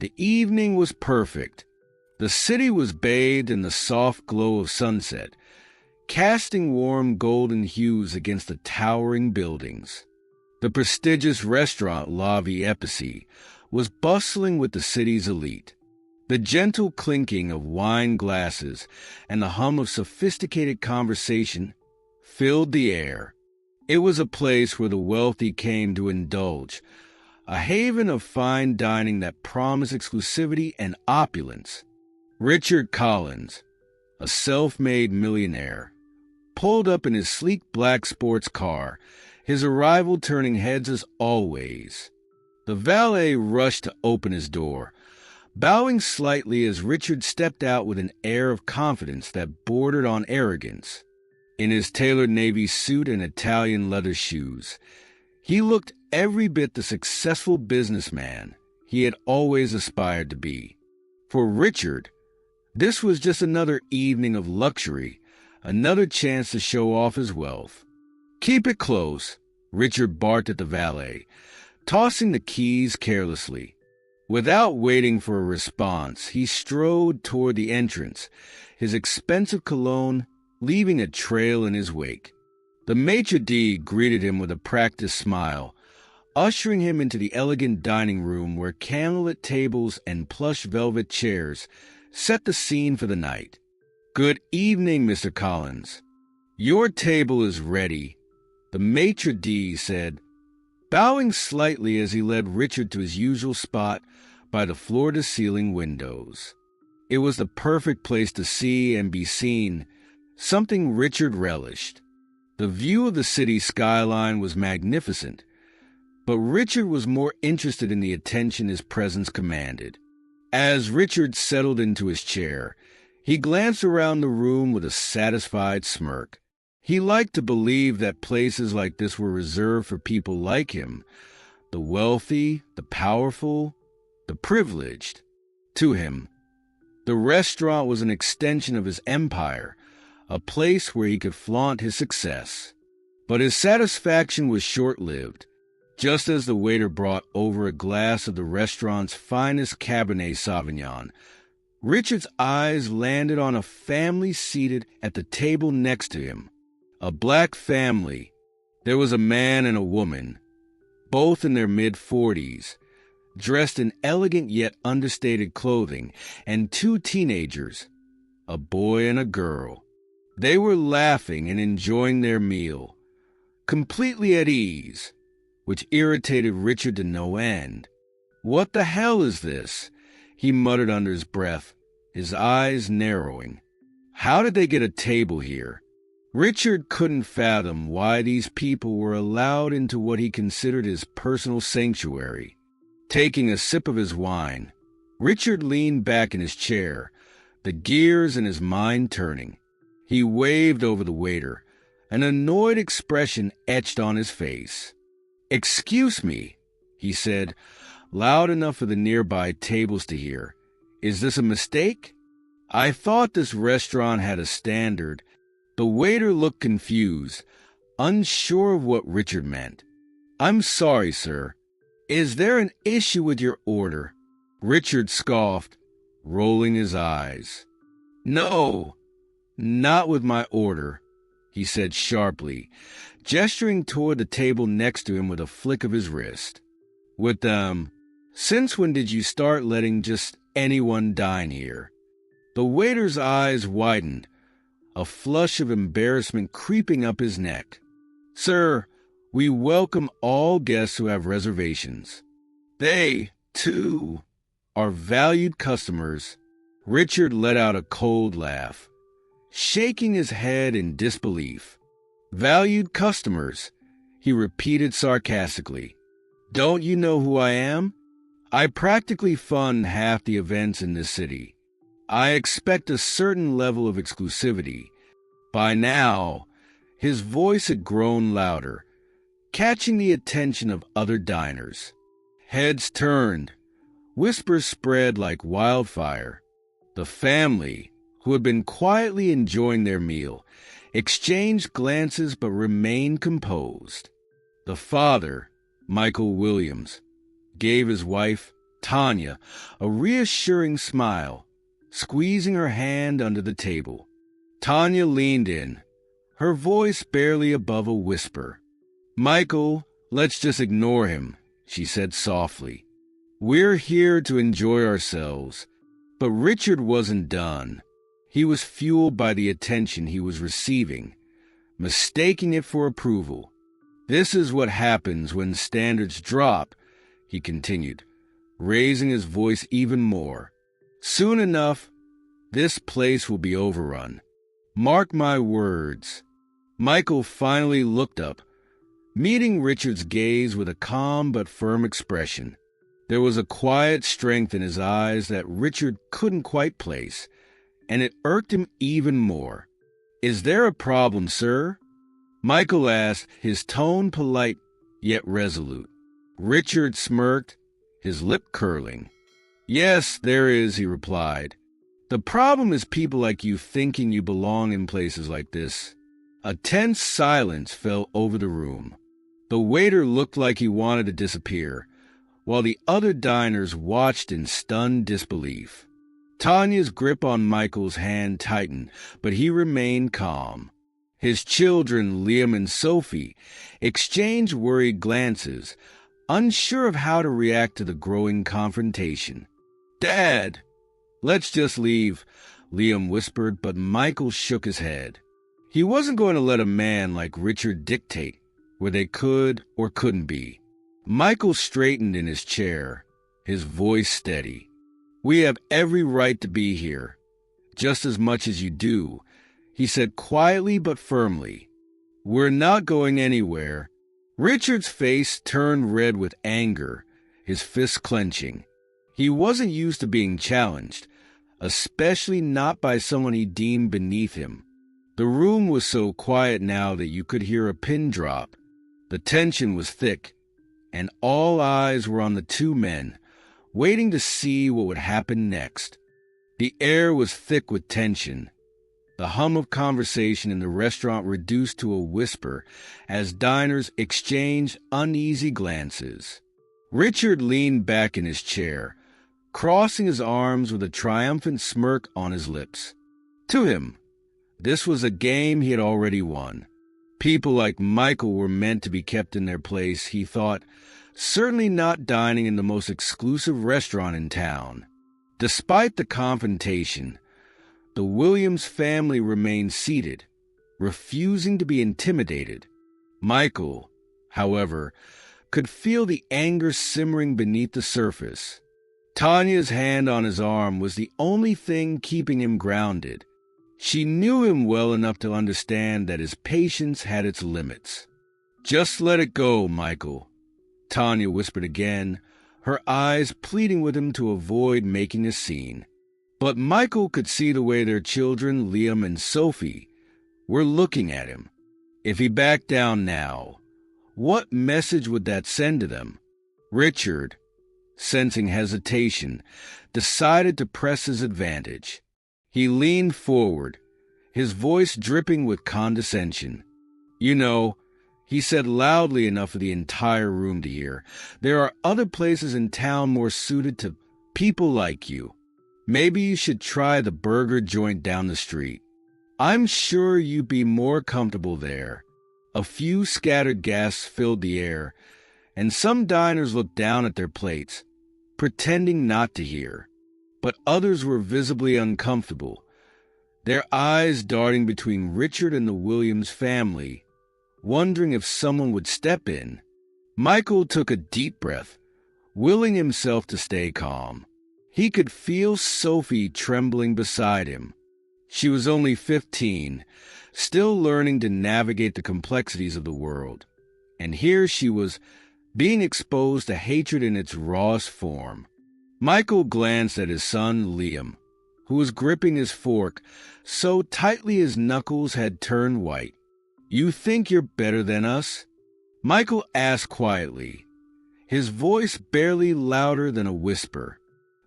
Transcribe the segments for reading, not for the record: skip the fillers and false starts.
The evening was perfect. The city was bathed in the soft glow of sunset, casting warm golden hues against the towering buildings. The prestigious restaurant La Vie Épicée was bustling with the city's elite. The gentle clinking of wine glasses and the hum of sophisticated conversation filled the air. It was a place where the wealthy came to indulge, a haven of fine dining that promised exclusivity and opulence. Richard Collins, a self-made millionaire, pulled up in his sleek black sports car, his arrival turning heads as always. The valet rushed to open his door, bowing slightly as Richard stepped out with an air of confidence that bordered on arrogance. In his tailored navy suit and Italian leather shoes, he looked every bit the successful businessman he had always aspired to be. For Richard, this was just another evening of luxury, another chance to show off his wealth. "Keep it close," Richard barked at the valet, tossing the keys carelessly. Without waiting for a response, he strode toward the entrance, his expensive cologne leaving a trail in his wake. The maitre d' greeted him with a practiced smile, ushering him into the elegant dining room where candlelit tables and plush velvet chairs set the scene for the night. "Good evening, Mr. Collins. Your table is ready," the maitre d' said, bowing slightly as he led Richard to his usual spot by the floor-to-ceiling windows. It was the perfect place to see and be seen, something Richard relished. The view of the city skyline was magnificent, but Richard was more interested in the attention his presence commanded. As Richard settled into his chair, he glanced around the room with a satisfied smirk. He liked to believe that places like this were reserved for people like him, the wealthy, the powerful, the privileged. To him, the restaurant was an extension of his empire, a place where he could flaunt his success. But his satisfaction was short-lived. Just as the waiter brought over a glass of the restaurant's finest Cabernet Sauvignon, Richard's eyes landed on a family seated at the table next to him. A black family. There was a man and a woman, both in their mid-40s, dressed in elegant yet understated clothing, and two teenagers, a boy and a girl. They were laughing and enjoying their meal, completely at ease, which irritated Richard to no end. "What the hell is this?" he muttered under his breath, his eyes narrowing. How did they get a table here? Richard couldn't fathom why these people were allowed into what he considered his personal sanctuary. Taking a sip of his wine, Richard leaned back in his chair, the gears in his mind turning. He waved over the waiter, an annoyed expression etched on his face. "Excuse me," he said, loud enough for the nearby tables to hear. "Is this a mistake? I thought this restaurant had a standard." The waiter looked confused, unsure of what Richard meant. "I'm sorry, sir. Is there an issue with your order?" Richard scoffed, rolling his eyes. "No, not with my order," he said sharply, gesturing toward the table next to him with a flick of his wrist. Since when did you start letting just anyone dine here?" The waiter's eyes widened, a flush of embarrassment creeping up his neck. "Sir, we welcome all guests who have reservations. They, too, are valued customers." Richard let out a cold laugh, shaking his head in disbelief. "Valued customers," he repeated sarcastically. "Don't you know who I am? I practically fund half the events in this city. I expect a certain level of exclusivity." By now, his voice had grown louder, catching the attention of other diners. Heads turned, whispers spread like wildfire. The family, who had been quietly enjoying their meal, exchanged glances but remained composed. The father, Michael Williams, gave his wife Tanya, a reassuring smile, squeezing her hand under the table. Tanya leaned in, her voice barely above a whisper. "Michael, let's just ignore him," she said softly. "We're here to enjoy ourselves." But Richard wasn't done. He was fueled by the attention he was receiving, mistaking it for approval. "This is what happens when standards drop," he continued, raising his voice even more. "Soon enough, this place will be overrun. Mark my words." Michael finally looked up, meeting Richard's gaze with a calm but firm expression. There was a quiet strength in his eyes that Richard couldn't quite place, and it irked him even more. "Is there a problem, sir?" Michael asked, his tone polite yet resolute. Richard smirked, his lip curling. "Yes, there is," he replied. "The problem is people like you thinking you belong in places like this." A tense silence fell over the room. The waiter looked like he wanted to disappear, while the other diners watched in stunned disbelief. Tanya's grip on Michael's hand tightened, but he remained calm. His children, Liam and Sophie, exchanged worried glances, unsure of how to react to the growing confrontation. "Dad, let's just leave," Liam whispered, but Michael shook his head. He wasn't going to let a man like Richard dictate where they could or couldn't be. Michael straightened in his chair, his voice steady. "We have every right to be here, just as much as you do," he said quietly but firmly. "We're not going anywhere." Richard's face turned red with anger, his fists clenching. He wasn't used to being challenged, especially not by someone he deemed beneath him. The room was so quiet now that you could hear a pin drop. The tension was thick, and all eyes were on the two men, waiting to see what would happen next. The air was thick with tension, the hum of conversation in the restaurant reduced to a whisper as diners exchanged uneasy glances. Richard leaned back in his chair, crossing his arms with a triumphant smirk on his lips. To him, this was a game he had already won. People like Michael were meant to be kept in their place, he thought, certainly not dining in the most exclusive restaurant in town. Despite the confrontation, the Williams family remained seated, refusing to be intimidated. Michael, however, could feel the anger simmering beneath the surface. Tanya's hand on his arm was the only thing keeping him grounded. She knew him well enough to understand that his patience had its limits. "Just let it go, Michael," Tanya whispered again, her eyes pleading with him to avoid making a scene. But Michael could see the way their children, Liam and Sophie, were looking at him. If he backed down now, what message would that send to them? Richard, sensing hesitation, decided to press his advantage. He leaned forward, his voice dripping with condescension. "You know," he said loudly enough for the entire room to hear, "there are other places in town more suited to people like you. Maybe you should try the burger joint down the street. I'm sure you'd be more comfortable there." A few scattered gasps filled the air, and some diners looked down at their plates, pretending not to hear. But others were visibly uncomfortable, their eyes darting between Richard and the Williams family, wondering if someone would step in. Michael took a deep breath, willing himself to stay calm. He could feel Sophie trembling beside him. She was only 15, still learning to navigate the complexities of the world. And here she was, being exposed to hatred in its rawest form. Michael glanced at his son, Liam, who was gripping his fork so tightly his knuckles had turned white. "You think you're better than us?" Michael asked quietly, his voice barely louder than a whisper.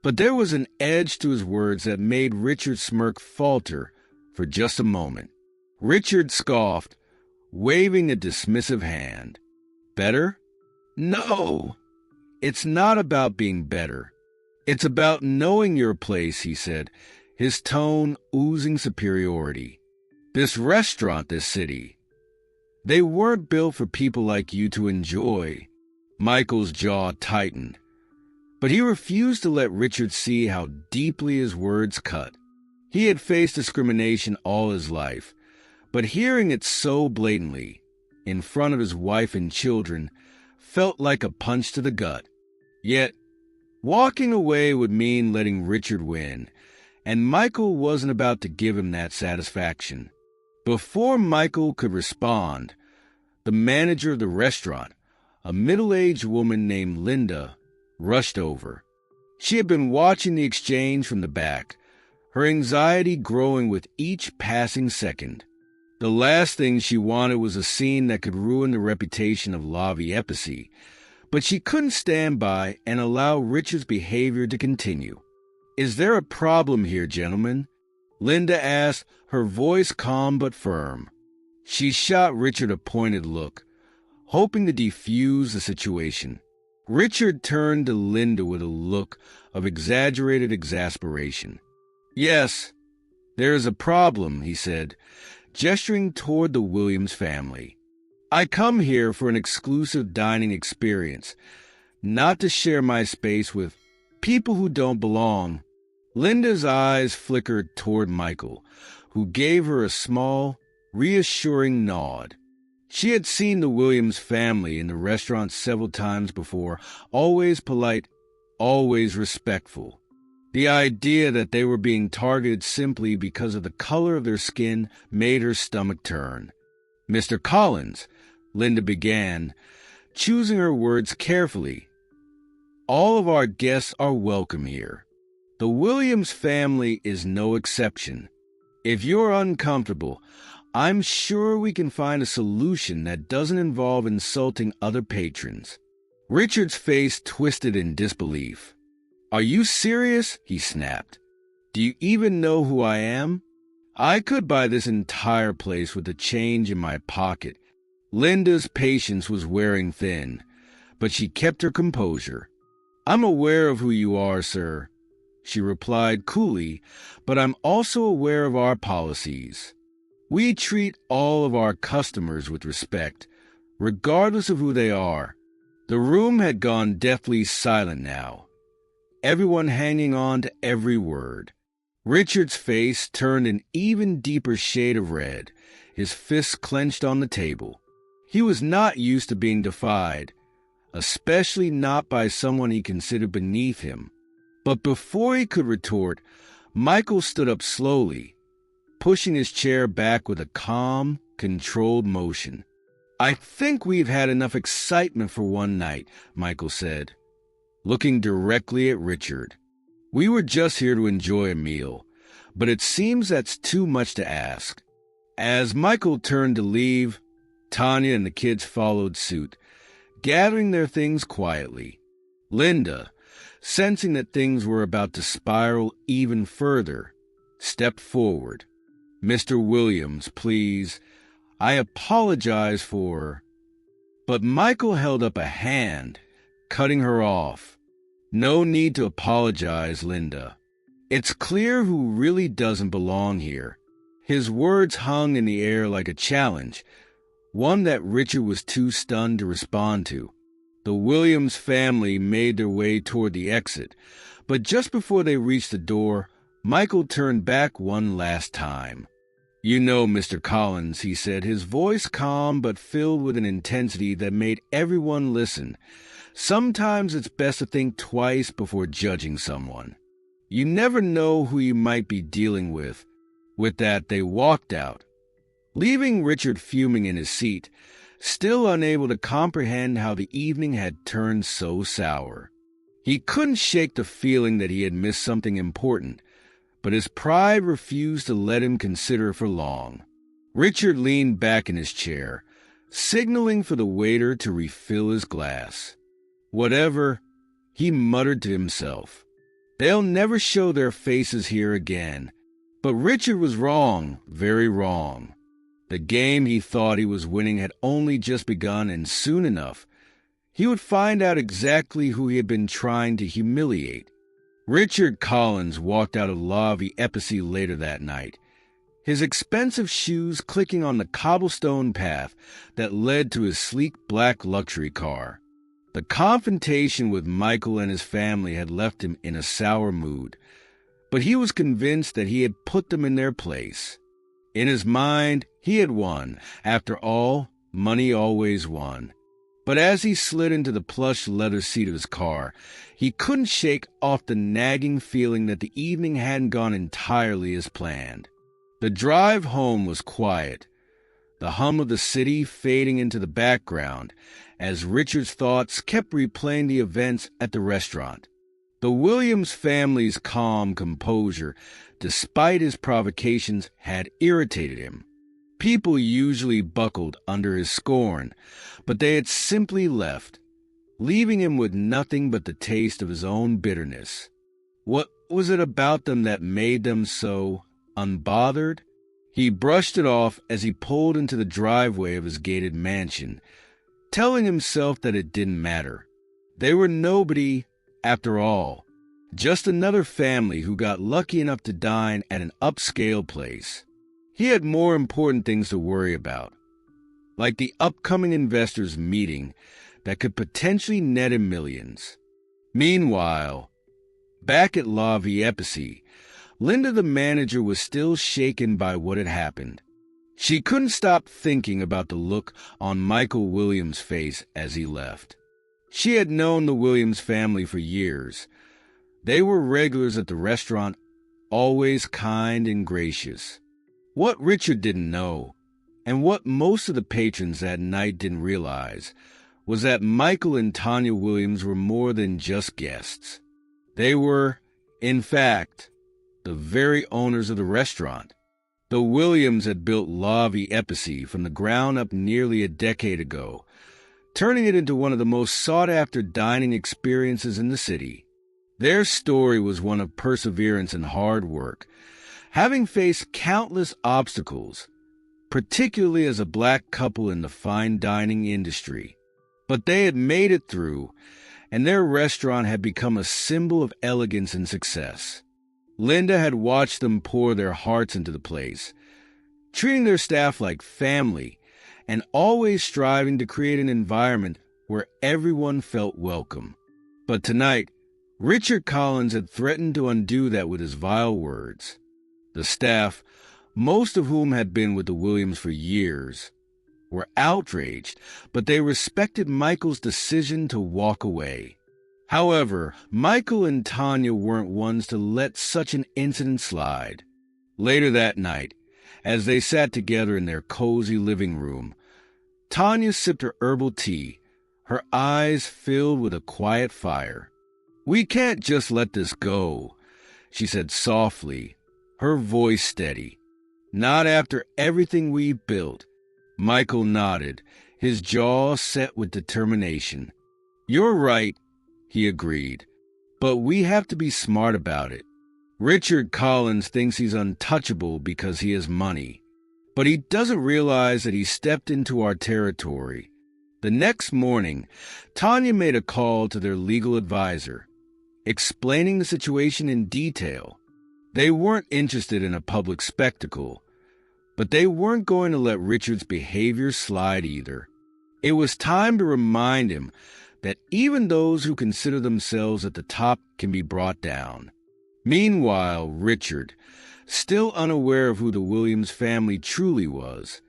But there was an edge to his words that made Richard's smirk falter for just a moment. Richard scoffed, waving a dismissive hand. "Better? No! It's not about being better. It's about knowing your place, he said, his tone oozing superiority. This restaurant, this city, they weren't built for people like you to enjoy. Michael's jaw tightened, but he refused to let Richard see how deeply his words cut. He had faced discrimination all his life, but hearing it so blatantly, in front of his wife and children, felt like a punch to the gut. Yet, walking away would mean letting Richard win, and Michael wasn't about to give him that satisfaction. Before Michael could respond, the manager of the restaurant, a middle-aged woman named Linda, rushed over. She had been watching the exchange from the back, her anxiety growing with each passing second. The last thing she wanted was a scene that could ruin the reputation of Lavi Epicy, but she couldn't stand by and allow Richard's behavior to continue. "Is there a problem here, gentlemen?" Linda asked, her voice calm but firm. She shot Richard a pointed look, hoping to defuse the situation. Richard turned to Linda with a look of exaggerated exasperation. "Yes, there is a problem," he said, gesturing toward the Williams family. "I come here for an exclusive dining experience, not to share my space with people who don't belong." Linda's eyes flickered toward Michael, who gave her a small, reassuring nod. She had seen the Williams family in the restaurant several times before, always polite, always respectful. The idea that they were being targeted simply because of the color of their skin made her stomach turn. "Mr. Collins," Linda began, choosing her words carefully, "all of our guests are welcome here. The Williams family is no exception. If you're uncomfortable, I'm sure we can find a solution that doesn't involve insulting other patrons." Richard's face twisted in disbelief. "Are you serious?" he snapped. "Do you even know who I am? I could buy this entire place with the change in my pocket." Linda's patience was wearing thin, but she kept her composure. "I'm aware of who you are, sir," she replied coolly, "but I'm also aware of our policies. We treat all of our customers with respect, regardless of who they are." The room had gone deathly silent now, everyone hanging on to every word. Richard's face turned an even deeper shade of red, his fists clenched on the table. He was not used to being defied, especially not by someone he considered beneath him. But before he could retort, Michael stood up slowly, pushing his chair back with a calm, controlled motion. "I think we've had enough excitement for one night," Michael said, looking directly at Richard. "We were just here to enjoy a meal, but it seems that's too much to ask." As Michael turned to leave, Tanya and the kids followed suit, gathering their things quietly. Linda, sensing that things were about to spiral even further, stepped forward. "Mr. Williams, please. I apologize for—" But Michael held up a hand, cutting her off. "No need to apologize, Linda. It's clear who really doesn't belong here." His words hung in the air like a challenge, one that Richard was too stunned to respond to. The Williams family made their way toward the exit, but just before they reached the door, Michael turned back one last time. "You know, Mr. Collins," he said, his voice calm but filled with an intensity that made everyone listen. "Sometimes it's best to think twice before judging someone. You never know who you might be dealing with." With that, they walked out, leaving Richard fuming in his seat, still unable to comprehend how the evening had turned so sour. He couldn't shake the feeling that he had missed something important, but his pride refused to let him consider for long. Richard leaned back in his chair, signaling for the waiter to refill his glass. "Whatever," he muttered to himself. "They'll never show their faces here again." But Richard was wrong, very wrong. The game he thought he was winning had only just begun, and soon enough, he would find out exactly who he had been trying to humiliate. Richard Collins walked out of La Vie Epice later that night, his expensive shoes clicking on the cobblestone path that led to his sleek black luxury car. The confrontation with Michael and his family had left him in a sour mood, but he was convinced that he had put them in their place. In his mind, he had won. After all, money always won. But as he slid into the plush leather seat of his car, he couldn't shake off the nagging feeling that the evening hadn't gone entirely as planned. The drive home was quiet, the hum of the city fading into the background as Richard's thoughts kept replaying the events at the restaurant. The Williams family's calm composure, despite his provocations, had irritated him. People usually buckled under his scorn, but they had simply left, leaving him with nothing but the taste of his own bitterness. What was it about them that made them so unbothered? He brushed it off as he pulled into the driveway of his gated mansion, telling himself that it didn't matter. They were nobody, after all, just another family who got lucky enough to dine at an upscale place. He had more important things to worry about, like the upcoming investors' meeting that could potentially net him millions. Meanwhile, back at La Vie Epice, Linda the manager was still shaken by what had happened. She couldn't stop thinking about the look on Michael Williams' face as he left. She had known the Williams family for years. They were regulars at the restaurant, always kind and gracious. What Richard didn't know, and what most of the patrons that night didn't realize, was that Michael and Tanya Williams were more than just guests. They were, in fact, the very owners of the restaurant. The Williams had built La Vie Epice from the ground up nearly a decade ago, turning it into one of the most sought-after dining experiences in the city. Their story was one of perseverance and hard work, having faced countless obstacles, particularly as a black couple in the fine dining industry. But they had made it through, and their restaurant had become a symbol of elegance and success. Linda had watched them pour their hearts into the place, treating their staff like family, and always striving to create an environment where everyone felt welcome. But tonight, Richard Collins had threatened to undo that with his vile words. The staff, most of whom had been with the Williams for years, were outraged, but they respected Michael's decision to walk away. However, Michael and Tanya weren't ones to let such an incident slide. Later that night, as they sat together in their cozy living room, Tanya sipped her herbal tea, her eyes filled with a quiet fire. "We can't just let this go," she said softly, her voice steady. "Not after everything we've built." Michael nodded, his jaw set with determination. "You're right," he agreed, "but we have to be smart about it. Richard Collins thinks he's untouchable because he has money, but he doesn't realize that he stepped into our territory." The next morning, Tanya made a call to their legal advisor, explaining the situation in detail. They weren't interested in a public spectacle, but they weren't going to let Richard's behavior slide either. It was time to remind him that even those who consider themselves at the top can be brought down. Meanwhile, Richard, still unaware of who the Williams family truly was,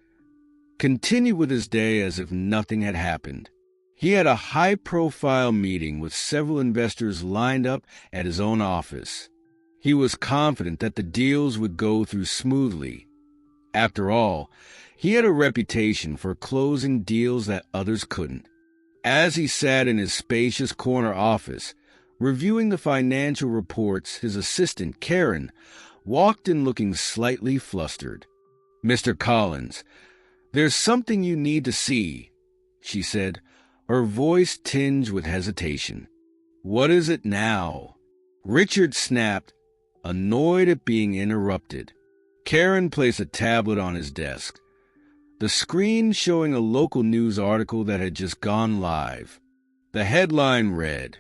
continued with his day as if nothing had happened. He had a high-profile meeting with several investors lined up at his own office. He was confident that the deals would go through smoothly. After all, he had a reputation for closing deals that others couldn't. As he sat in his spacious corner office, reviewing the financial reports, his assistant, Karen, walked in looking slightly flustered. "Mr. Collins, there's something you need to see," she said, her voice tinged with hesitation. "What is it now?" Richard snapped, annoyed at being interrupted. Karen placed a tablet on his desk, the screen showing a local news article that had just gone live. The headline read,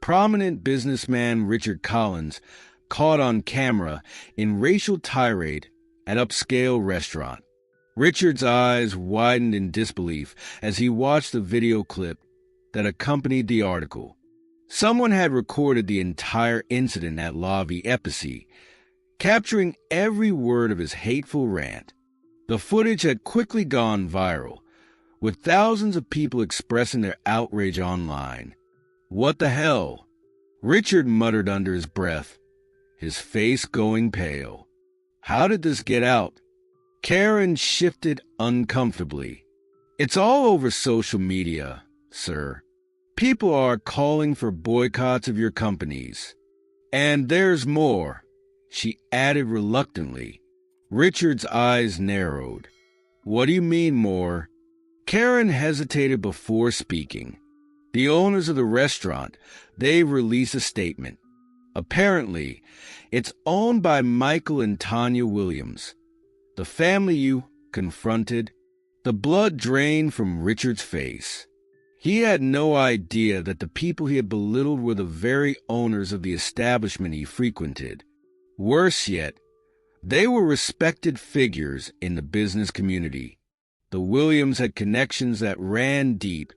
prominent businessman Richard Collins caught on camera in racial tirade at upscale restaurant. Richard's eyes widened in disbelief as he watched the video clip that accompanied the article. Someone had recorded the entire incident at La Vie Epici, capturing every word of his hateful rant. The footage had quickly gone viral, with thousands of people expressing their outrage online. "What the hell?" Richard muttered under his breath, his face going pale. "How did this get out?" Karen shifted uncomfortably. "It's all over social media, sir. People are calling for boycotts of your companies. And there's more," she added reluctantly. Richard's eyes narrowed. "What do you mean more?" Karen hesitated before speaking. "The owners of the restaurant, they've released a statement. Apparently, it's owned by Michael and Tanya Williams, the family you confronted." The blood drained from Richard's face. He had no idea that the people he had belittled were the very owners of the establishment he frequented. Worse yet, they were respected figures in the business community. The Williams had connections that ran deep,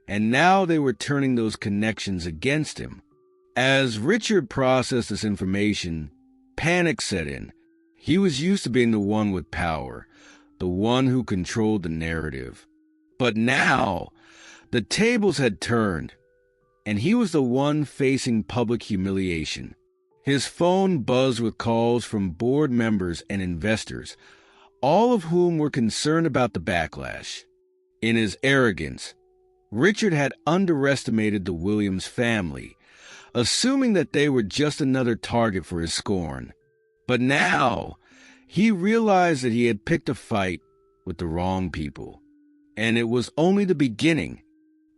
and now they were turning those connections against him. As Richard processed this information, panic set in. He was used to being the one with power, the one who controlled the narrative. But now, the tables had turned, and he was the one facing public humiliation. His phone buzzed with calls from board members and investors, all of whom were concerned about the backlash. In his arrogance, Richard had underestimated the Williams family, assuming that they were just another target for his scorn. But now, he realized that he had picked a fight with the wrong people. And it was only the beginning.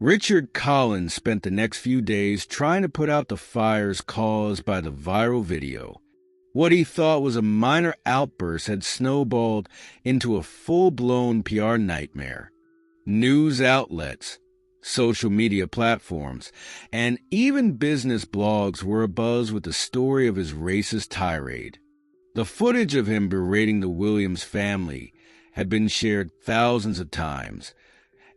Richard Collins spent the next few days trying to put out the fires caused by the viral video. What he thought was a minor outburst had snowballed into a full-blown PR nightmare. News outlets, social media platforms, and even business blogs were abuzz with the story of his racist tirade. The footage of him berating the Williams family had been shared thousands of times,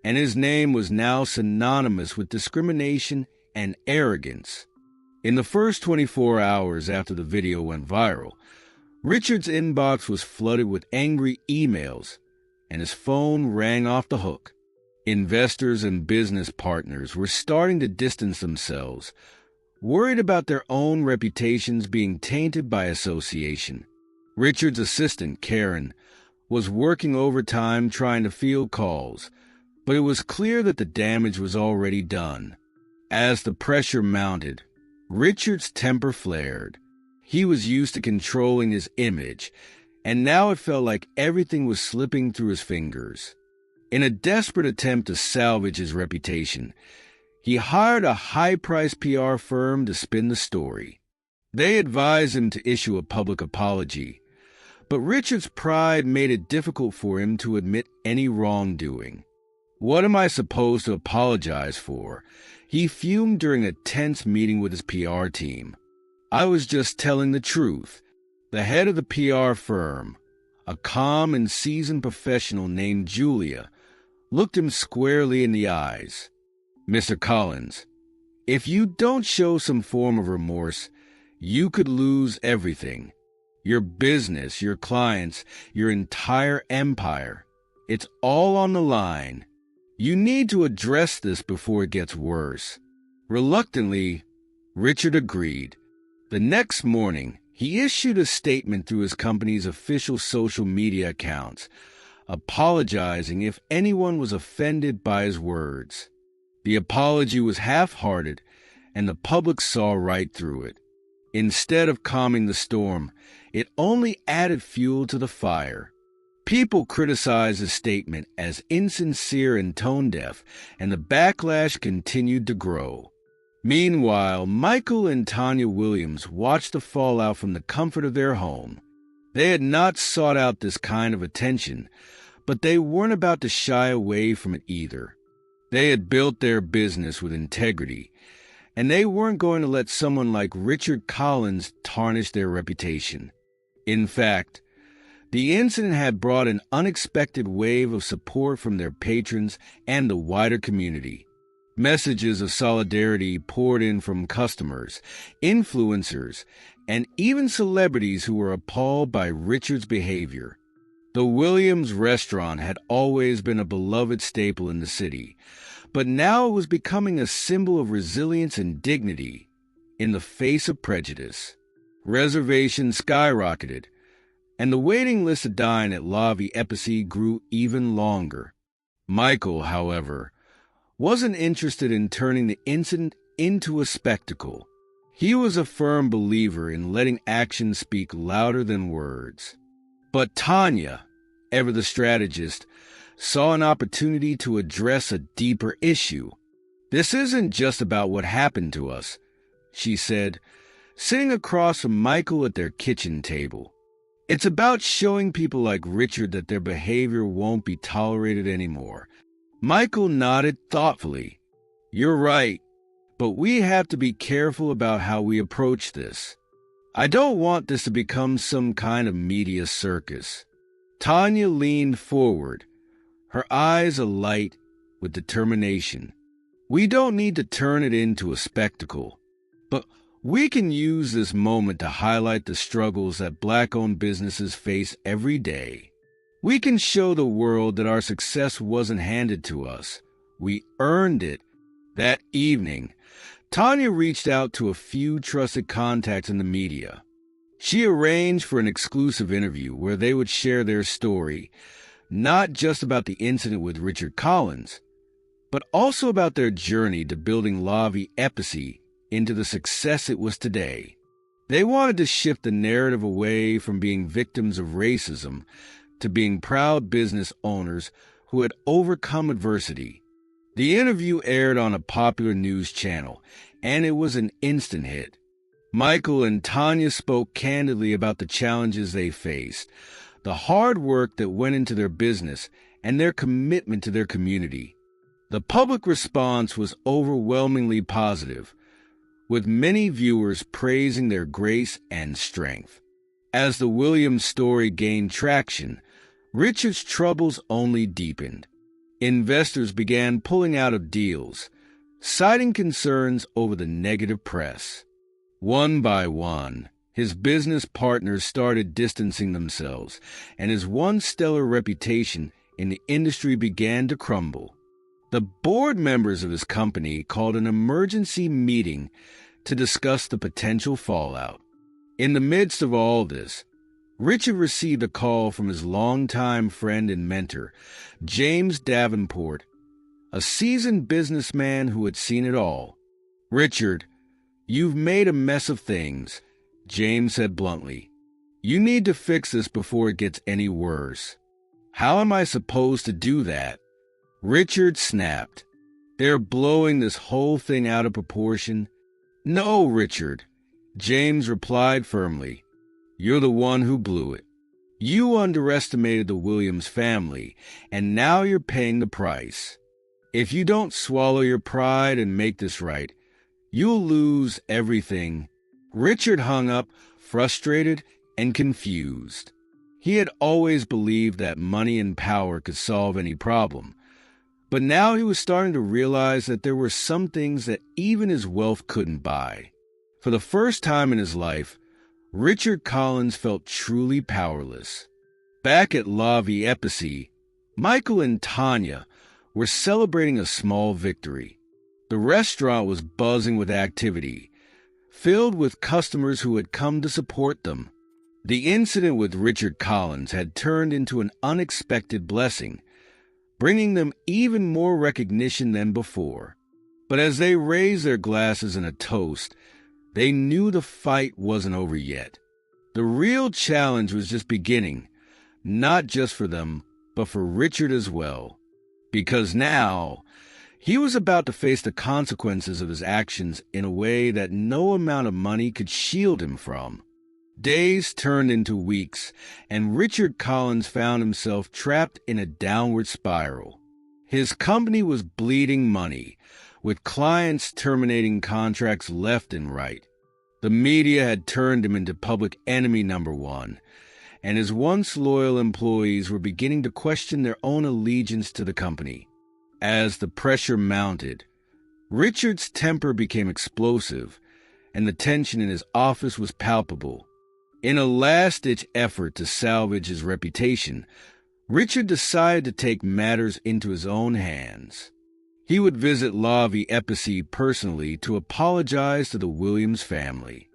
and his name was now synonymous with discrimination and arrogance. In the first 24 hours after the video went viral, Richard's inbox was flooded with angry emails, and his phone rang off the hook. Investors and business partners were starting to distance themselves, worried about their own reputations being tainted by association. Richard's assistant, Karen, was working overtime trying to field calls, but it was clear that the damage was already done. As the pressure mounted, Richard's temper flared. He was used to controlling his image, and now it felt like everything was slipping through his fingers. In a desperate attempt to salvage his reputation, he hired a high-priced PR firm to spin the story. They advised him to issue a public apology, but Richard's pride made it difficult for him to admit any wrongdoing. "What am I supposed to apologize for?" he fumed during a tense meeting with his PR team. "I was just telling the truth." The head of the PR firm, a calm and seasoned professional named Julia, looked him squarely in the eyes. "Mr. Collins, if you don't show some form of remorse, you could lose everything. Your business, your clients, your entire empire. It's all on the line. You need to address this before it gets worse." Reluctantly, Richard agreed. The next morning, he issued a statement through his company's official social media accounts, apologizing if anyone was offended by his words. The apology was half-hearted, and the public saw right through it. Instead of calming the storm, it only added fuel to the fire. People criticized his statement as insincere and tone-deaf, and the backlash continued to grow. Meanwhile, Michael and Tanya Williams watched the fallout from the comfort of their home. They had not sought out this kind of attention, but they weren't about to shy away from it either. They had built their business with integrity, and they weren't going to let someone like Richard Collins tarnish their reputation. In fact, the incident had brought an unexpected wave of support from their patrons and the wider community. Messages of solidarity poured in from customers, influencers, and even celebrities who were appalled by Richard's behavior. The Williams restaurant had always been a beloved staple in the city, but now it was becoming a symbol of resilience and dignity in the face of prejudice. Reservations skyrocketed, and the waiting list to dine at La Vie Épicée grew even longer. Michael, however, wasn't interested in turning the incident into a spectacle. He was a firm believer in letting actions speak louder than words. But Tanya, ever the strategist, saw an opportunity to address a deeper issue. "This isn't just about what happened to us," she said, sitting across from Michael at their kitchen table. "It's about showing people like Richard that their behavior won't be tolerated anymore." Michael nodded thoughtfully. "You're right, but we have to be careful about how we approach this. I don't want this to become some kind of media circus." Tanya leaned forward, her eyes alight with determination. "We don't need to turn it into a spectacle, but we can use this moment to highlight the struggles that Black-owned businesses face every day. We can show the world that our success wasn't handed to us. We earned it." That evening, Tanya reached out to a few trusted contacts in the media. She arranged for an exclusive interview where they would share their story, not just about the incident with Richard Collins, but also about their journey to building La Vie Épicée into the success it was today. They wanted to shift the narrative away from being victims of racism to being proud business owners who had overcome adversity. The interview aired on a popular news channel, and it was an instant hit. Michael and Tanya spoke candidly about the challenges they faced, the hard work that went into their business, and their commitment to their community. The public response was overwhelmingly positive, with many viewers praising their grace and strength. As the Williams story gained traction, Richard's troubles only deepened. Investors began pulling out of deals, citing concerns over the negative press. One by one, his business partners started distancing themselves, and his once stellar reputation in the industry began to crumble. The board members of his company called an emergency meeting to discuss the potential fallout. In the midst of all this, Richard received a call from his longtime friend and mentor, James Davenport, a seasoned businessman who had seen it all. "Richard, you've made a mess of things," James said bluntly. "You need to fix this before it gets any worse." "How am I supposed to do that?" Richard snapped. "They're blowing this whole thing out of proportion." "No, Richard," James replied firmly. "You're the one who blew it. You underestimated the Williams family, and now you're paying the price. If you don't swallow your pride and make this right, you'll lose everything." Richard hung up, frustrated and confused. He had always believed that money and power could solve any problem, but now he was starting to realize that there were some things that even his wealth couldn't buy. For the first time in his life, Richard Collins felt truly powerless. Back at La Vie Épicée, Michael and Tanya were celebrating a small victory. The restaurant was buzzing with activity, filled with customers who had come to support them. The incident with Richard Collins had turned into an unexpected blessing, bringing them even more recognition than before. But as they raised their glasses in a toast, they knew the fight wasn't over yet. The real challenge was just beginning, not just for them, but for Richard as well. Because now, he was about to face the consequences of his actions in a way that no amount of money could shield him from. Days turned into weeks, and Richard Collins found himself trapped in a downward spiral. His company was bleeding money, with clients terminating contracts left and right. The media had turned him into public enemy number one, and his once loyal employees were beginning to question their own allegiance to the company. As the pressure mounted, Richard's temper became explosive, and the tension in his office was palpable. In a last-ditch effort to salvage his reputation, Richard decided to take matters into his own hands. He would visit FICTIC personally to apologize to the Williams family.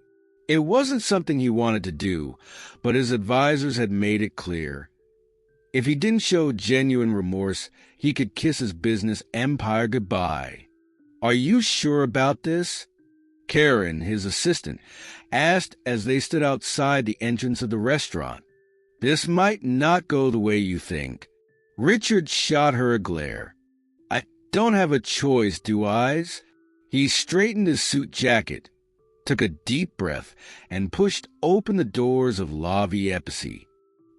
It wasn't something he wanted to do, but his advisors had made it clear. If he didn't show genuine remorse, he could kiss his business empire goodbye. "Are you sure about this?" Karen, his assistant, asked as they stood outside the entrance of the restaurant. "This might not go the way you think." Richard shot her a glare. "I don't have a choice, do I?" He straightened his suit jacket, took a deep breath, and pushed open the doors of FICTIC.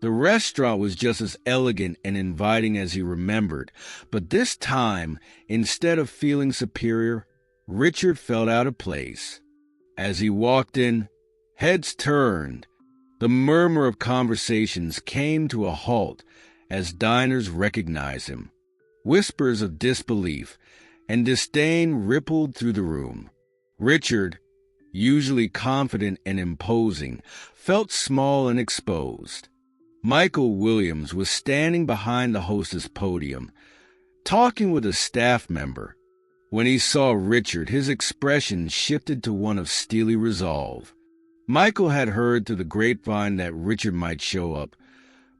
The restaurant was just as elegant and inviting as he remembered, but this time, instead of feeling superior, Richard felt out of place. As he walked in, heads turned. The murmur of conversations came to a halt as diners recognized him. Whispers of disbelief and disdain rippled through the room. Richard, usually confident and imposing, felt small and exposed. Michael Williams was standing behind the hostess podium, talking with a staff member. When he saw Richard, his expression shifted to one of steely resolve. Michael had heard through the grapevine that Richard might show up,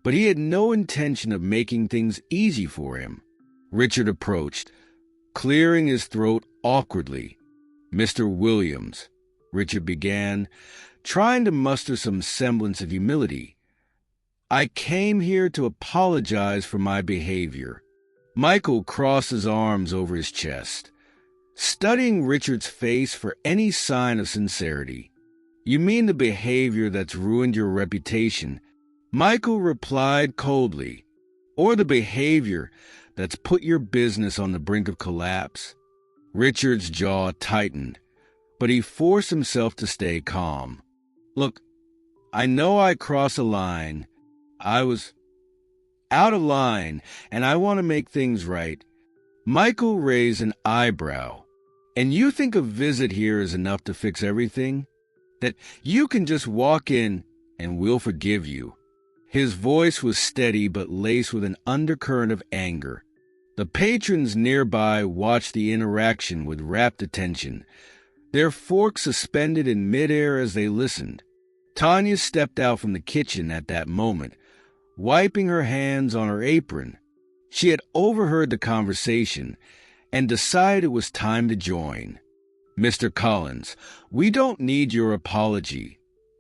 but he had no intention of making things easy for him. Richard approached, clearing his throat awkwardly. "Mr. Williams," Richard began, trying to muster some semblance of humility, "I came here to apologize for my behavior." Michael crossed his arms over his chest, studying Richard's face for any sign of sincerity. "You mean the behavior that's ruined your reputation?" Michael replied coldly. "Or the behavior that's put your business on the brink of collapse?" Richard's jaw tightened, but he forced himself to stay calm. "Look, I know I crossed a line. I was out of line, and I want to make things right." Michael raised an eyebrow. "And you think a visit here is enough to fix everything? That you can just walk in and we'll forgive you?" His voice was steady but laced with an undercurrent of anger. The patrons nearby watched the interaction with rapt attention, their forks suspended in midair as they listened. Tanya stepped out from the kitchen at that moment, wiping her hands on her apron. She had overheard the conversation and decided it was time to join. "Mr. Collins, we don't need your apology,"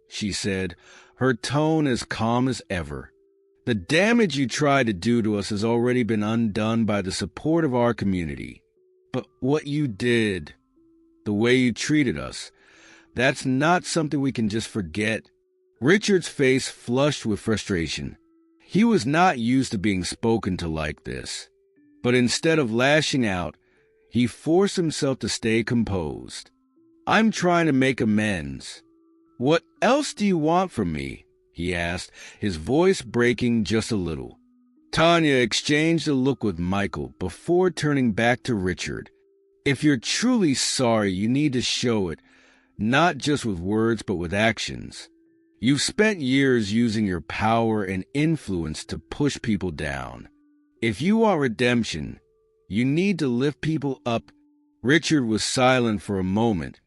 she said, her tone as calm as ever. "The damage you tried to do to us has already been undone by the support of our community. But what you did, the way you treated us, that's not something we can just forget." Richard's face flushed with frustration. He was not used to being spoken to like this. But instead of lashing out, he forced himself to stay composed. "I'm trying to make amends." "What else do you want from me?" he asked, his voice breaking just a little. Tanya exchanged a look with Michael before turning back to Richard. "If you're truly sorry, you need to show it, not just with words but with actions. You've spent years using your power and influence to push people down. If you want redemption, you need to lift people up." Richard was silent for a moment,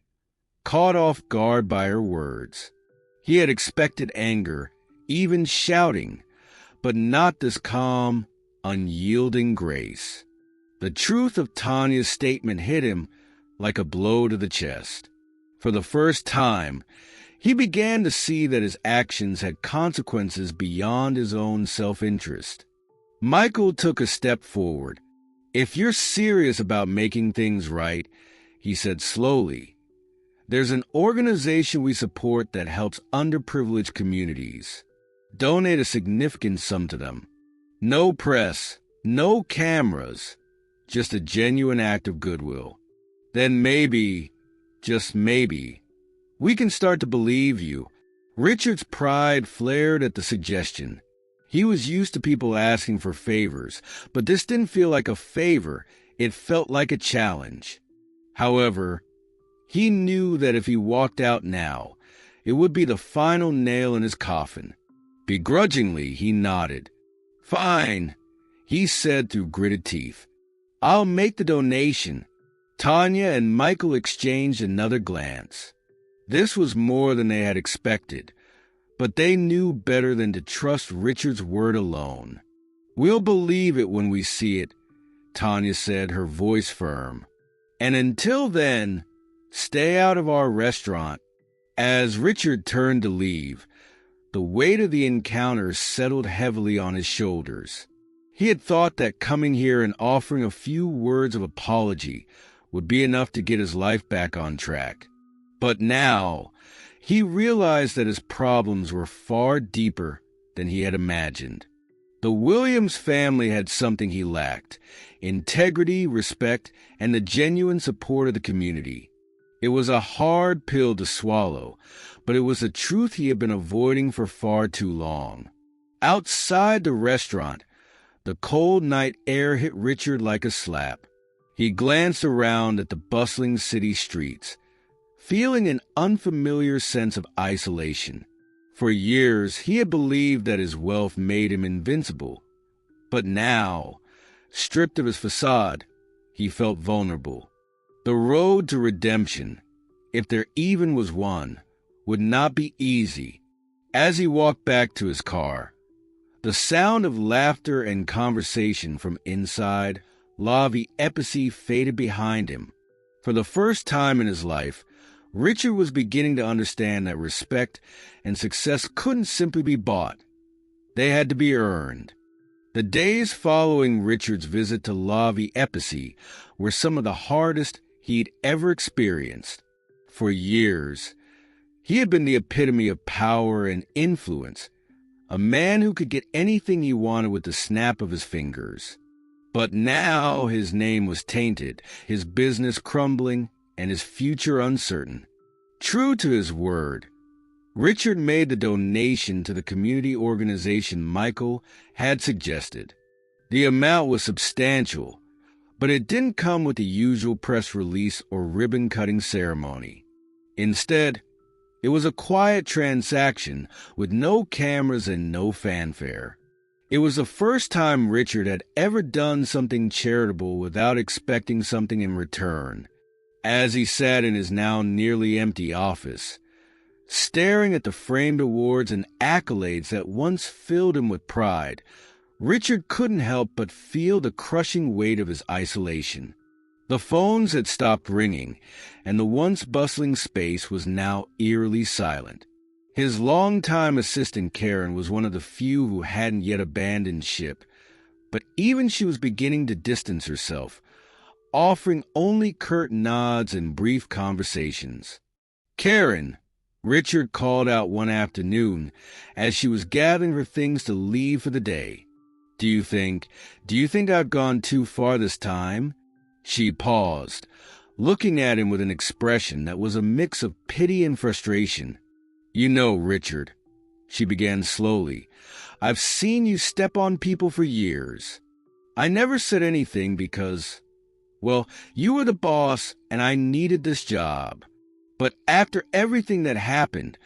caught off guard by her words. He had expected anger, even shouting, but not this calm, unyielding grace. The truth of Tanya's statement hit him like a blow to the chest. For the first time, he began to see that his actions had consequences beyond his own self-interest. Michael took a step forward. "If you're serious about making things right," he said slowly, "there's an organization we support that helps underprivileged communities. Donate a significant sum to them. No press, no cameras, just a genuine act of goodwill." Then maybe, just maybe, we can start to believe you. Richard's pride flared at the suggestion. He was used to people asking for favors, but this didn't feel like a favor. It felt like a challenge. However, he knew that if he walked out now, it would be the final nail in his coffin. Begrudgingly, he nodded. "Fine," he said through gritted teeth. "I'll make the donation." Tanya and Michael exchanged another glance. This was more than they had expected, but they knew better than to trust Richard's word alone. "We'll believe it when we see it," Tanya said, her voice firm. "And until then, stay out of our restaurant." As Richard turned to leave, the weight of the encounter settled heavily on his shoulders. He had thought that coming here and offering a few words of apology would be enough to get his life back on track. But now, he realized that his problems were far deeper than he had imagined. The Williams family had something he lacked: integrity, respect, and the genuine support of the community. It was a hard pill to swallow, but it was a truth he had been avoiding for far too long. Outside the restaurant, the cold night air hit Richard like a slap. He glanced around at the bustling city streets, feeling an unfamiliar sense of isolation. For years, he had believed that his wealth made him invincible. But now, stripped of his facade, he felt vulnerable. The road to redemption, if there even was one, would not be easy. As he walked back to his car, the sound of laughter and conversation from inside La Vie Épicée faded behind him. For the first time in his life, Richard was beginning to understand that respect and success couldn't simply be bought. They had to be earned. The days following Richard's visit to La Vie Épicée were some of the hardest he'd ever experienced. For years, he had been the epitome of power and influence, a man who could get anything he wanted with the snap of his fingers. But now his name was tainted, his business crumbling, and his future uncertain. True to his word, Richard made the donation to the community organization Michael had suggested. The amount was substantial, but it didn't come with the usual press release or ribbon-cutting ceremony. Instead, it was a quiet transaction with no cameras and no fanfare. It was the first time Richard had ever done something charitable without expecting something in return. As he sat in his now nearly empty office, staring at the framed awards and accolades that once filled him with pride, Richard couldn't help but feel the crushing weight of his isolation. The phones had stopped ringing, and the once bustling space was now eerily silent. His longtime assistant Karen was one of the few who hadn't yet abandoned ship, but even she was beginning to distance herself, offering only curt nods and brief conversations. "Karen," Richard called out one afternoon as she was gathering her things to leave for the day. Do you think I've gone too far this time?" She paused, looking at him with an expression that was a mix of pity and frustration. "You know, Richard," she began slowly, "I've seen you step on people for years. I never said anything because, well, you were the boss and I needed this job. But after everything that happened,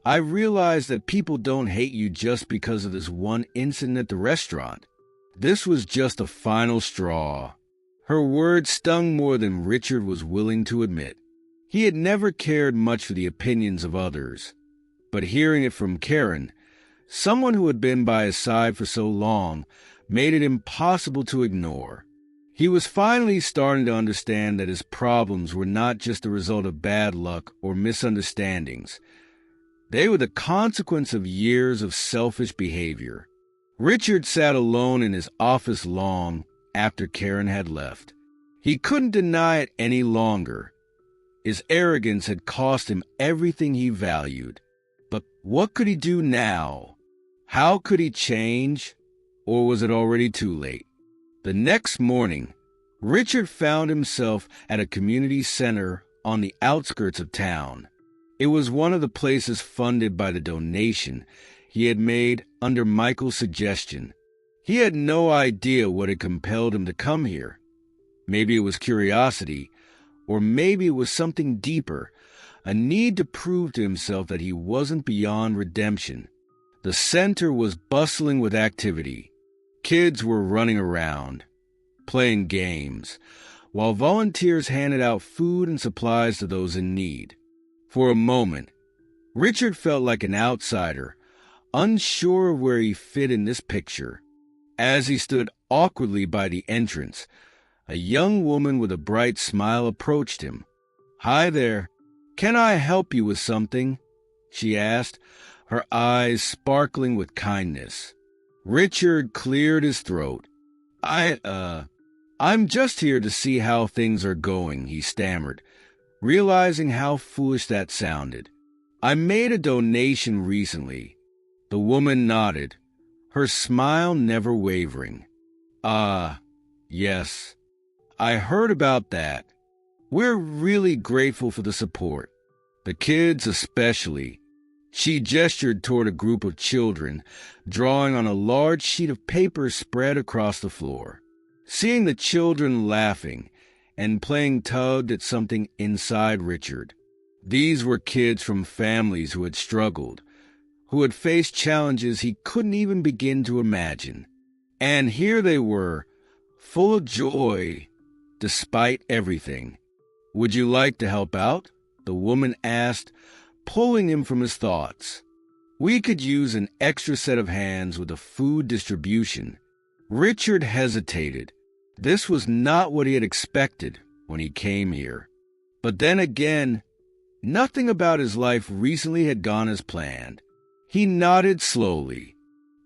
I realized that people don't hate you just because of this one incident at the restaurant. This was just a final straw." Her words stung more than Richard was willing to admit. He had never cared much for the opinions of others, but hearing it from Karen, someone who had been by his side for so long, made it impossible to ignore. He was finally starting to understand that his problems were not just the result of bad luck or misunderstandings. They were the consequence of years of selfish behavior. Richard sat alone in his office long after Karen had left. He couldn't deny it any longer. His arrogance had cost him everything he valued. But what could he do now? How could he change? Or was it already too late? The next morning, Richard found himself at a community center on the outskirts of town. It was one of the places funded by the donation he had made under Michael's suggestion. He had no idea what had compelled him to come here. Maybe it was curiosity, or maybe it was something deeper, a need to prove to himself that he wasn't beyond redemption. The center was bustling with activity. Kids were running around, playing games, while volunteers handed out food and supplies to those in need. For a moment, Richard felt like an outsider, unsure of where he fit in this picture. As he stood awkwardly by the entrance, a young woman with a bright smile approached him. "Hi there. Can I help you with something?" she asked, her eyes sparkling with kindness. Richard cleared his throat. I'm just here to see how things are going," he stammered, realizing how foolish that sounded. "I made a donation recently." The woman nodded, her smile never wavering. Yes. I heard about that. We're really grateful for the support. The kids especially." She gestured toward a group of children, drawing on a large sheet of paper spread across the floor. Seeing the children laughing and playing tugged at something inside Richard. These were kids from families who had struggled, who had faced challenges he couldn't even begin to imagine. And here they were, full of joy, despite everything. "Would you like to help out?" the woman asked, pulling him from his thoughts. "We could use an extra set of hands with the food distribution." Richard hesitated. This was not what he had expected when he came here. But then again, nothing about his life recently had gone as planned. He nodded slowly.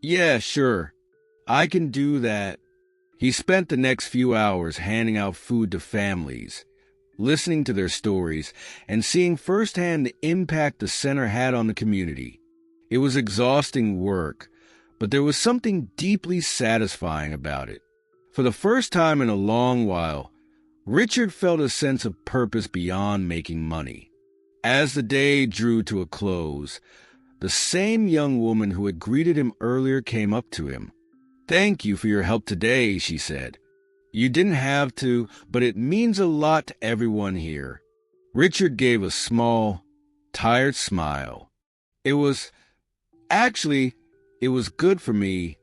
"Yeah, sure. I can do that." He spent the next few hours handing out food to families, listening to their stories, and seeing firsthand the impact the center had on the community. It was exhausting work, but there was something deeply satisfying about it. For the first time in a long while, Richard felt a sense of purpose beyond making money. As the day drew to a close, the same young woman who had greeted him earlier came up to him. "Thank you for your help today," she said. "You didn't have to, but it means a lot to everyone here." Richard gave a small, tired smile. It was good for me,"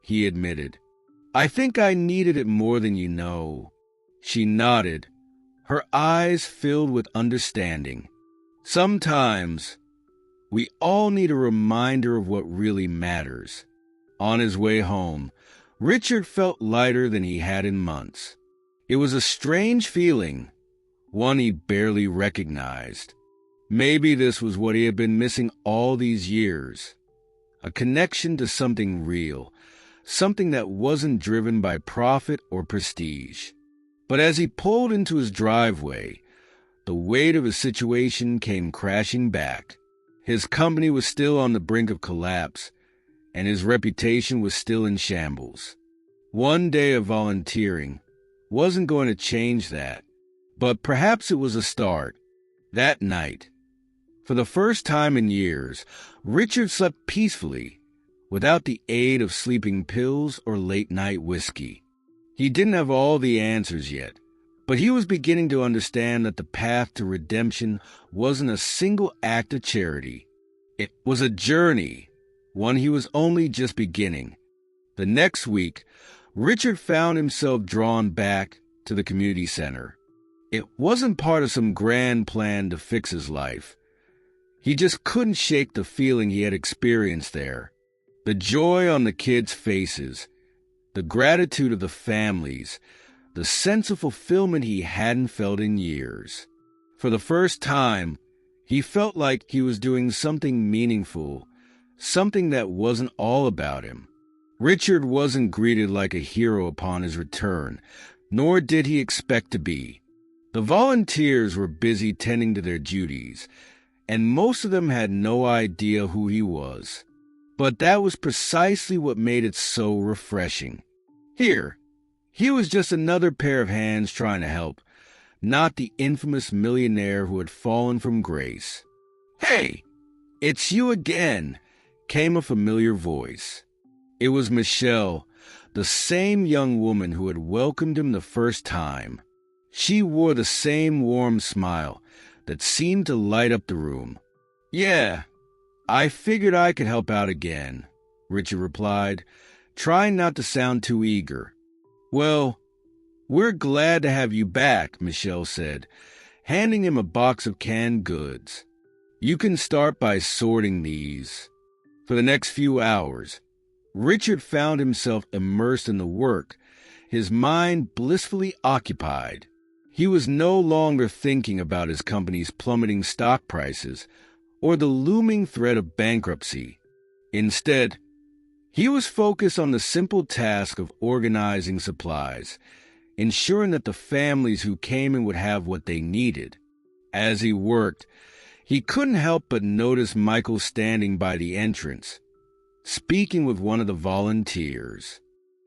he admitted. "I think I needed it more than you know." She nodded, her eyes filled with understanding. "Sometimes we all need a reminder of what really matters." On his way home, Richard felt lighter than he had in months. It was a strange feeling, one he barely recognized. Maybe this was what he had been missing all these years. A connection to something real, something that wasn't driven by profit or prestige. But as he pulled into his driveway, the weight of his situation came crashing back. His company was still on the brink of collapse, and his reputation was still in shambles. One day of volunteering wasn't going to change that, but perhaps it was a start. That night, for the first time in years, Richard slept peacefully, without the aid of sleeping pills or late-night whiskey. He didn't have all the answers yet, but he was beginning to understand that the path to redemption wasn't a single act of charity. It was a journey, one he was only just beginning. The next week, Richard found himself drawn back to the community center. It wasn't part of some grand plan to fix his life. He just couldn't shake the feeling he had experienced there. The joy on the kids' faces, the gratitude of the families, the sense of fulfillment he hadn't felt in years. For the first time, he felt like he was doing something meaningful, something that wasn't all about him. Richard wasn't greeted like a hero upon his return, nor did he expect to be. The volunteers were busy tending to their duties, and most of them had no idea who he was. But that was precisely what made it so refreshing. "Here," He was just another pair of hands trying to help, not the infamous millionaire who had fallen from grace. "Hey, it's you again," came a familiar voice. It was Michelle, the same young woman who had welcomed him the first time. She wore the same warm smile that seemed to light up the room. "Yeah, I figured I could help out again," Richard replied, trying not to sound too eager. "Well, we're glad to have you back," Michelle said, handing him a box of canned goods. "You can start by sorting these." For the next few hours, Richard found himself immersed in the work, his mind blissfully occupied. He was no longer thinking about his company's plummeting stock prices or the looming threat of bankruptcy. Instead, he was focused on the simple task of organizing supplies, ensuring that the families who came in would have what they needed. As he worked, he couldn't help but notice Michael standing by the entrance, speaking with one of the volunteers.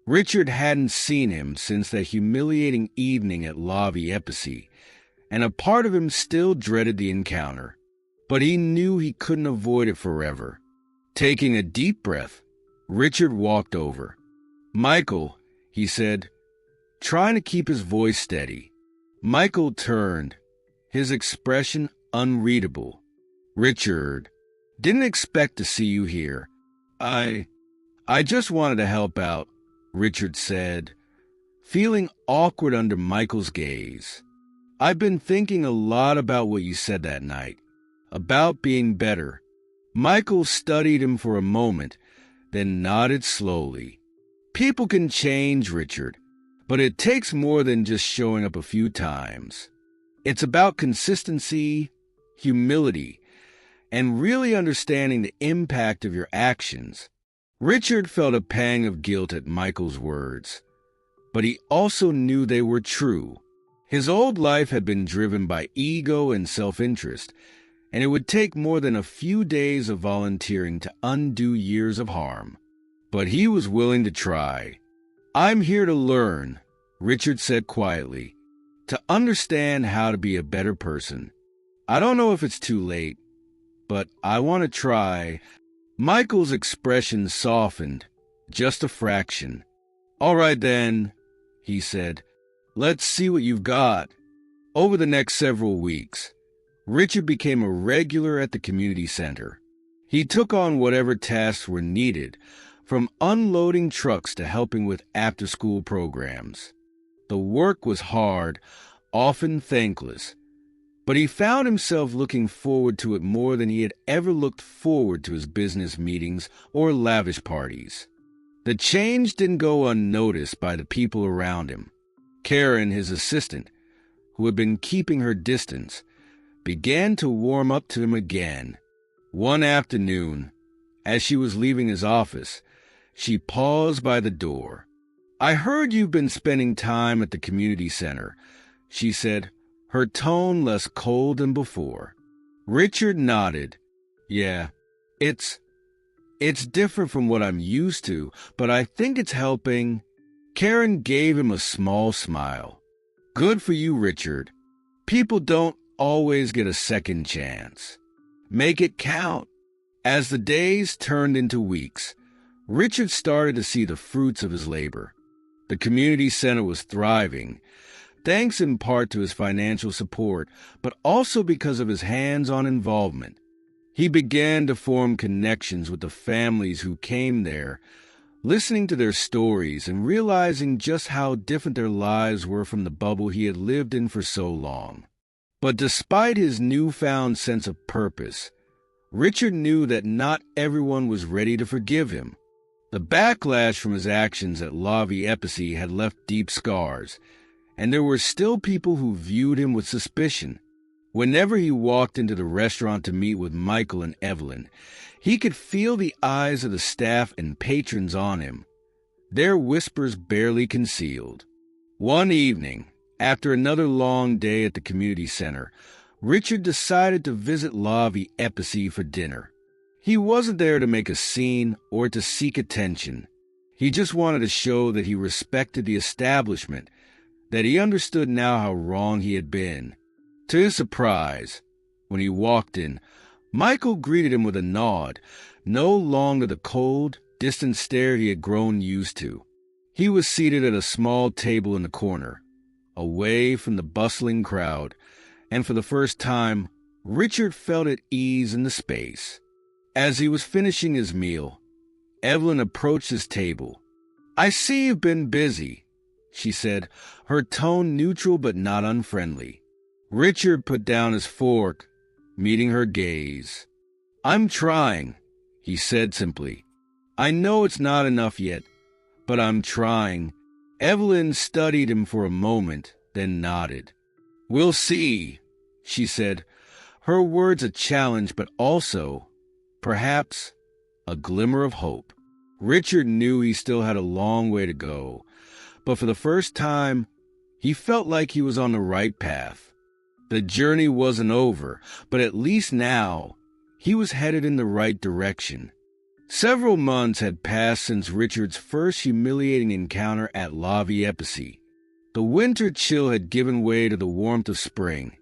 Richard hadn't seen him since that humiliating evening at FICTIC, and a part of him still dreaded the encounter. But he knew he couldn't avoid it forever. Taking a deep breath, Richard walked over. "Michael," he said, trying to keep his voice steady. Michael turned, his expression unreadable. "Richard, didn't expect to see you here. I just wanted to help out," Richard said, feeling awkward under Michael's gaze. "I've been thinking a lot about what you said that night, about being better." Michael studied him for a moment, then nodded slowly. "People can change, Richard, but it takes more than just showing up a few times. It's about consistency, humility, and really understanding the impact of your actions." Richard felt a pang of guilt at Michael's words, but he also knew they were true. His old life had been driven by ego and self-interest, and it would take more than a few days of volunteering to undo years of harm. But he was willing to try. "I'm here to learn," Richard said quietly, "to understand how to be a better person. I don't know if it's too late, but I want to try." Michael's expression softened, just a fraction. "All right then," he said. "Let's see what you've got." Over the next several weeks, Richard became a regular at the community center. He took on whatever tasks were needed, from unloading trucks to helping with after-school programs. The work was hard, often thankless, but he found himself looking forward to it more than he had ever looked forward to his business meetings or lavish parties. The change didn't go unnoticed by the people around him. Karen, his assistant, who had been keeping her distance, began to warm up to him again. One afternoon, as she was leaving his office, she paused by the door. "I heard you've been spending time at the community center," she said, her tone less cold than before. Richard nodded. "Yeah, it's different from what I'm used to, but I think it's helping." Karen gave him a small smile. "Good for you, Richard. People don't always get a second chance. Make it count." As the days turned into weeks, Richard started to see the fruits of his labor. The community center was thriving, thanks in part to his financial support, but also because of his hands-on involvement. He began to form connections with the families who came there, listening to their stories and realizing just how different their lives were from the bubble he had lived in for so long. But despite his newfound sense of purpose, Richard knew that not everyone was ready to forgive him. The backlash from his actions at FICTIC had left deep scars, and there were still people who viewed him with suspicion. Whenever he walked into the restaurant to meet with Michael and Evelyn, he could feel the eyes of the staff and patrons on him, their whispers barely concealed. One evening, after another long day at the community center, Richard decided to visit FICTIC for dinner. He wasn't there to make a scene or to seek attention. He just wanted to show that he respected the establishment, that he understood now how wrong he had been. To his surprise, when he walked in, Michael greeted him with a nod, no longer the cold, distant stare he had grown used to. He was seated at a small table in the corner, away from the bustling crowd, and for the first time, Richard felt at ease in the space. As he was finishing his meal, Evelyn approached his table. "I see you've been busy," she said, her tone neutral but not unfriendly. Richard put down his fork, meeting her gaze. "I'm trying," he said simply. "I know it's not enough yet, but I'm trying." Evelyn studied him for a moment, then nodded. "We'll see," she said, her words a challenge but also, perhaps, a glimmer of hope. Richard knew he still had a long way to go, but for the first time, he felt like he was on the right path. The journey wasn't over, but at least now, he was headed in the right direction. Several months had passed since Richard's first humiliating encounter at FICTIC. The winter chill had given way to the warmth of spring,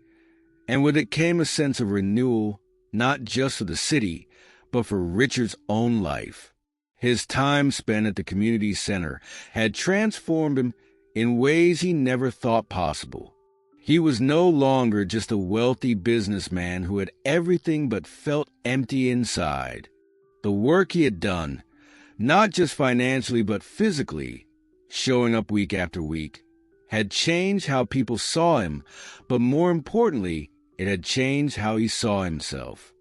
and with it came a sense of renewal, not just for the city, but for Richard's own life. His time spent at the community center had transformed him in ways he never thought possible. He was no longer just a wealthy businessman who had everything but felt empty inside. The work he had done, not just financially but physically, showing up week after week, had changed how people saw him, but more importantly, it had changed how he saw himself.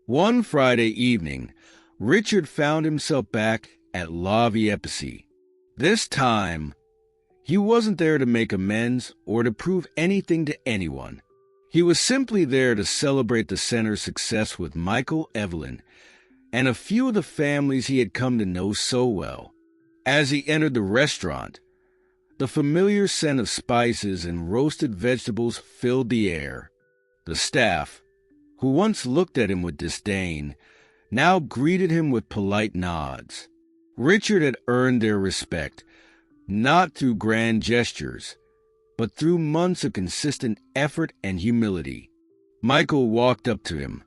One Friday evening, Richard found himself back at FICTIC. This time, he wasn't there to make amends or to prove anything to anyone. He was simply there to celebrate the center's success with Michael, Evelyn, and a few of the families he had come to know so well. As he entered the restaurant, the familiar scent of spices and roasted vegetables filled the air. The staff, who once looked at him with disdain, now greeted him with polite nods. Richard had earned their respect, not through grand gestures, but through months of consistent effort and humility. Michael walked up to him,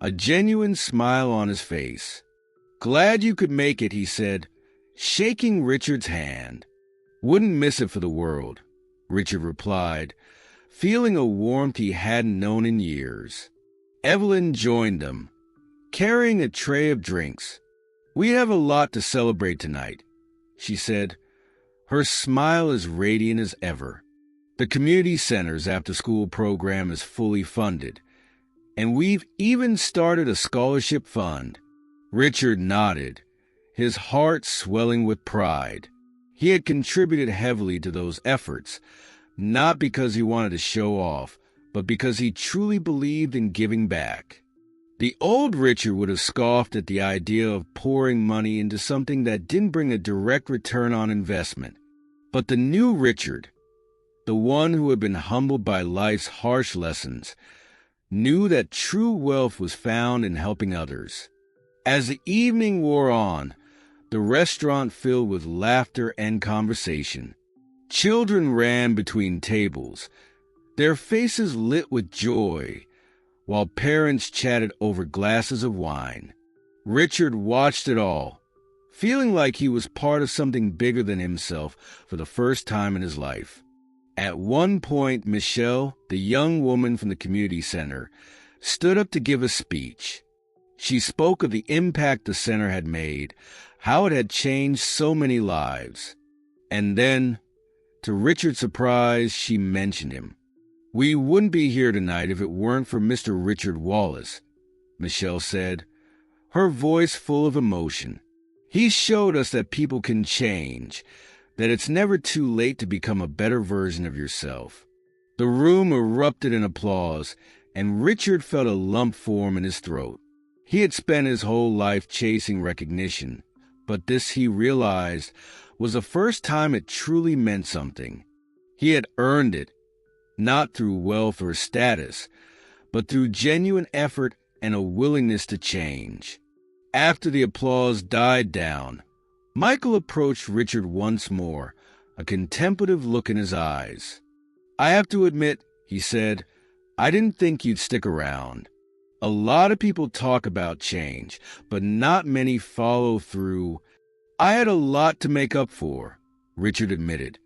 a genuine smile on his face. "Glad you could make it," he said, shaking Richard's hand. "Wouldn't miss it for the world," Richard replied, feeling a warmth he hadn't known in years. Evelyn joined them, carrying a tray of drinks. "We have a lot to celebrate tonight," she said, her smile as radiant as ever. "The community center's after-school program is fully funded, and we've even started a scholarship fund." Richard nodded, his heart swelling with pride. He had contributed heavily to those efforts, not because he wanted to show off, but because he truly believed in giving back. The old Richard would have scoffed at the idea of pouring money into something that didn't bring a direct return on investment. But the new Richard, the one who had been humbled by life's harsh lessons, knew that true wealth was found in helping others. As the evening wore on, the restaurant filled with laughter and conversation. Children ran between tables, their faces lit with joy, while parents chatted over glasses of wine. Richard watched it all, feeling like he was part of something bigger than himself for the first time in his life. At one point, Michelle, the young woman from the community center, stood up to give a speech. She spoke of the impact the center had made, how it had changed so many lives. And then, to Richard's surprise, she mentioned him. "We wouldn't be here tonight if it weren't for Mr. Richard Wallace," Michelle said, her voice full of emotion. "He showed us that people can change, that it's never too late to become a better version of yourself." The room erupted in applause, and Richard felt a lump form in his throat. He had spent his whole life chasing recognition, but this, he realized, was the first time it truly meant something. He had earned it, not through wealth or status, but through genuine effort and a willingness to change. After the applause died down, Michael approached Richard once more, a contemplative look in his eyes. "I have to admit," he said, "I didn't think you'd stick around. A lot of people talk about change, but not many follow through." "I had a lot to make up for," Richard admitted.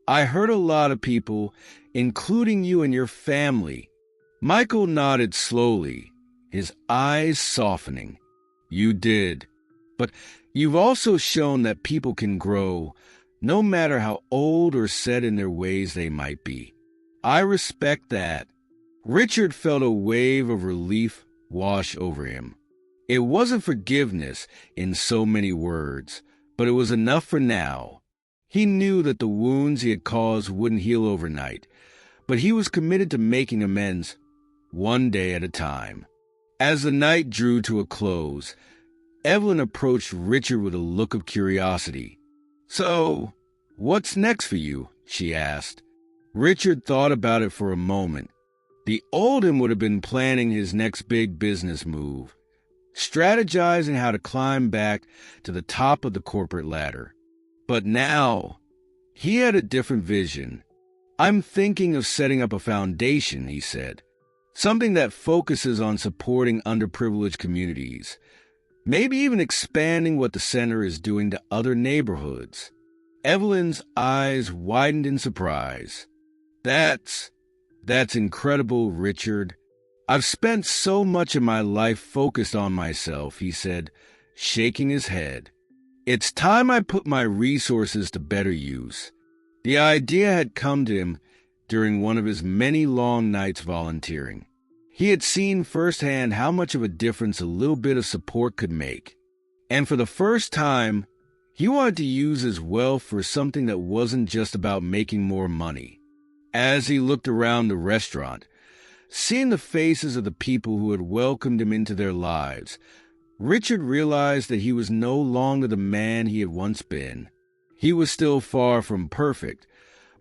"I hurt a lot of people, including you and your family." Michael nodded slowly, his eyes softening. "You did. But you've also shown that people can grow, no matter how old or set in their ways they might be. I respect that." Richard felt a wave of relief wash over him. It wasn't forgiveness in so many words, but it was enough for now. He knew that the wounds he had caused wouldn't heal overnight, but he was committed to making amends, one day at a time. As the night drew to a close, Evelyn approached Richard with a look of curiosity. "So, what's next for you?" she asked. Richard thought about it for a moment. The old him would have been planning his next big business move, strategizing how to climb back to the top of the corporate ladder. But now, he had a different vision. "I'm thinking of setting up a foundation," he said. "Something that focuses on supporting underprivileged communities. Maybe even expanding what the center is doing to other neighborhoods." Evelyn's eyes widened in surprise. That's incredible, Richard. I've spent so much of my life focused on myself," he said, shaking his head. "It's time I put my resources to better use." The idea had come to him during one of his many long nights volunteering. He had seen firsthand how much of a difference a little bit of support could make. And for the first time, he wanted to use his wealth for something that wasn't just about making more money. As he looked around the restaurant, seeing the faces of the people who had welcomed him into their lives, Richard realized that he was no longer the man he had once been. He was still far from perfect,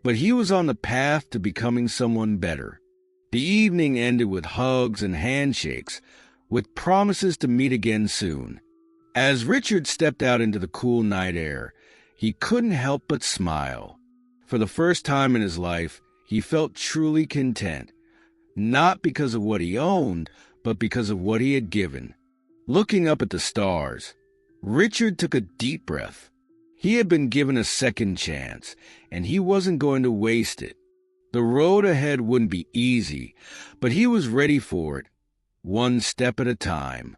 but he was on the path to becoming someone better. The evening ended with hugs and handshakes, with promises to meet again soon. As Richard stepped out into the cool night air, he couldn't help but smile. For the first time in his life, he felt truly content, not because of what he owned, but because of what he had given. Looking up at the stars, Richard took a deep breath. He had been given a second chance, and he wasn't going to waste it. The road ahead wouldn't be easy, but he was ready for it, one step at a time.